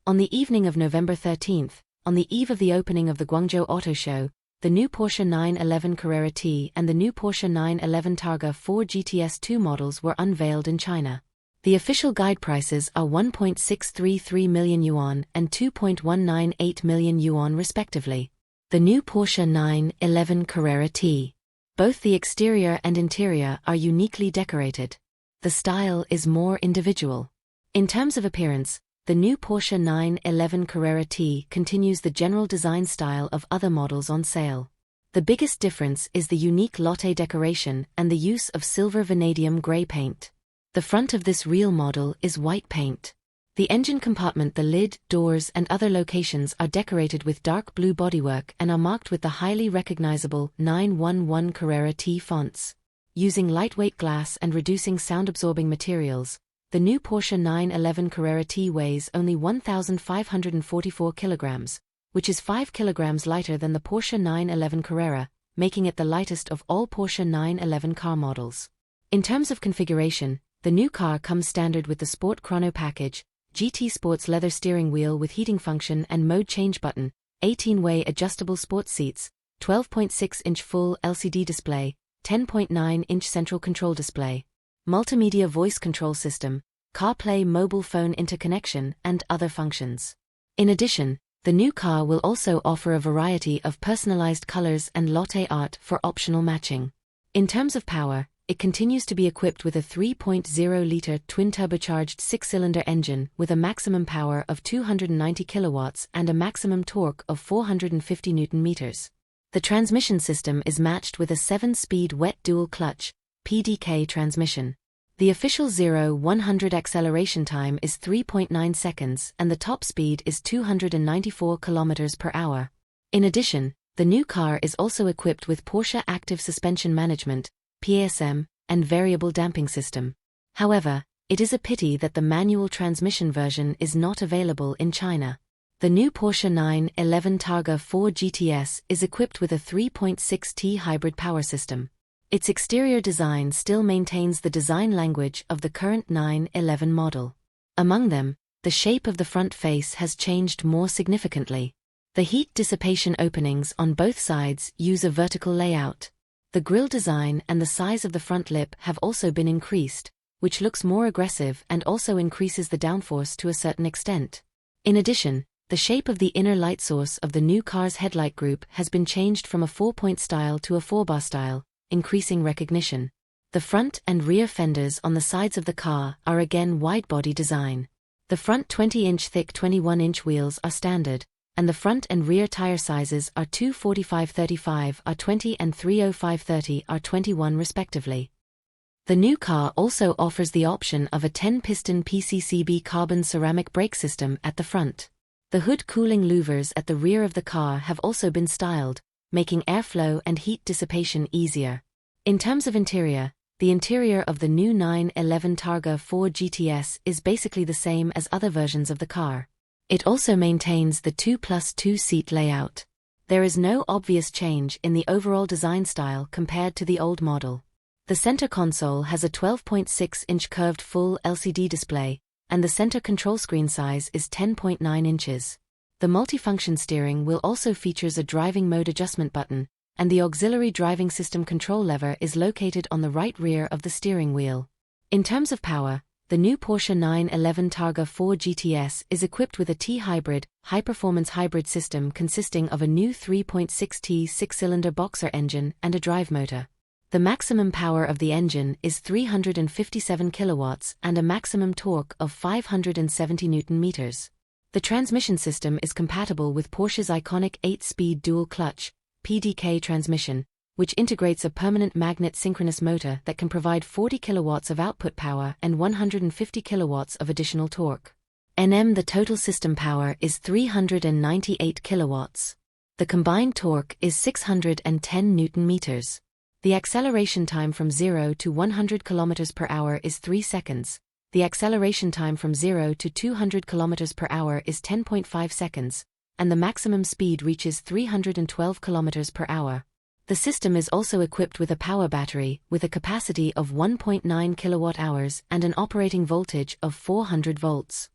On the evening of November 13th, on the eve of the opening of the Guangzhou Auto Show, the new Porsche 911 Carrera T and the new Porsche 911 Targa 4 GTS Two models were unveiled in China. The official guide prices are 1.633 million yuan and 2.198 million yuan respectively. The new Porsche 911 Carrera T. Both the exterior and interior are uniquely decorated. The style is more individual. In terms of appearance, the new Porsche 911 Carrera T continues the general design style of other models on sale. The biggest difference is the unique latte decoration and the use of silver vanadium gray paint. The front of this real model is white paint. The engine compartment, the lid, doors and other locations are decorated with dark blue bodywork and are marked with the highly recognizable 911 Carrera T fonts. Using lightweight glass and reducing sound-absorbing materials, the new Porsche 911 Carrera T weighs only 1,544 kilograms, which is 5 kilograms lighter than the Porsche 911 Carrera, making it the lightest of all Porsche 911 car models. In terms of configuration, the new car comes standard with the Sport Chrono package, GT Sports leather steering wheel with heating function and mode change button, 18-way adjustable sports seats, 12.6-inch full LCD display, 10.9-inch central control display, multimedia voice control system, CarPlay mobile phone interconnection, and other functions. In addition, the new car will also offer a variety of personalized colors and latte art for optional matching. In terms of power, it continues to be equipped with a 3.0-liter twin-turbocharged 6-cylinder engine with a maximum power of 290 kilowatts and a maximum torque of 450 Nm. The transmission system is matched with a 7-speed wet dual-clutch (PDK) transmission. The official 0-100 acceleration time is 3.9 seconds and the top speed is 294 km per hour. In addition, the new car is also equipped with Porsche Active Suspension Management (PASM) and variable damping system. However, it is a pity that the manual transmission version is not available in China. The new Porsche 911 Targa 4 GTS is equipped with a 3.6T hybrid power system. Its exterior design still maintains the design language of the current 911 model. Among them, the shape of the front face has changed more significantly. The heat dissipation openings on both sides use a vertical layout. The grille design and the size of the front lip have also been increased, which looks more aggressive and also increases the downforce to a certain extent. In addition, the shape of the inner light source of the new car's headlight group has been changed from a 4-point style to a 4-bar style, increasing recognition. The front and rear fenders on the sides of the car are again wide-body design. The front 20-inch thick 21-inch wheels are standard, and the front and rear tire sizes are 245/35 R20 and 305/30 R21 respectively. The new car also offers the option of a 10-piston PCCB carbon ceramic brake system at the front. The hood cooling louvers at the rear of the car have also been styled, making airflow and heat dissipation easier. In terms of interior, the interior of the new 911 Targa 4 GTS is basically the same as other versions of the car. It also maintains the 2+2 seat layout. There is no obvious change in the overall design style compared to the old model. The center console has a 12.6-inch curved full LCD display, and the center control screen size is 10.9 inches. The multifunction steering wheel also features a driving mode adjustment button, and the auxiliary driving system control lever is located on the right rear of the steering wheel. In terms of power, the new Porsche 911 Targa 4 GTS is equipped with a T-hybrid, high-performance hybrid system consisting of a new 3.6T 6-cylinder boxer engine and a drive motor. The maximum power of the engine is 357 kilowatts and a maximum torque of 570 Nm. The transmission system is compatible with Porsche's iconic 8-speed dual-clutch (PDK) transmission, which integrates a permanent magnet synchronous motor that can provide 40 kilowatts of output power and 150 kilowatts of additional torque. The total system power is 398 kilowatts. The combined torque is 610 Nm. The acceleration time from 0 to 100 km per hour is 3 seconds. The acceleration time from 0 to 200 km per hour is 10.5 seconds, and the maximum speed reaches 312 km per hour. The system is also equipped with a power battery with a capacity of 1.9 kWh and an operating voltage of 400 volts.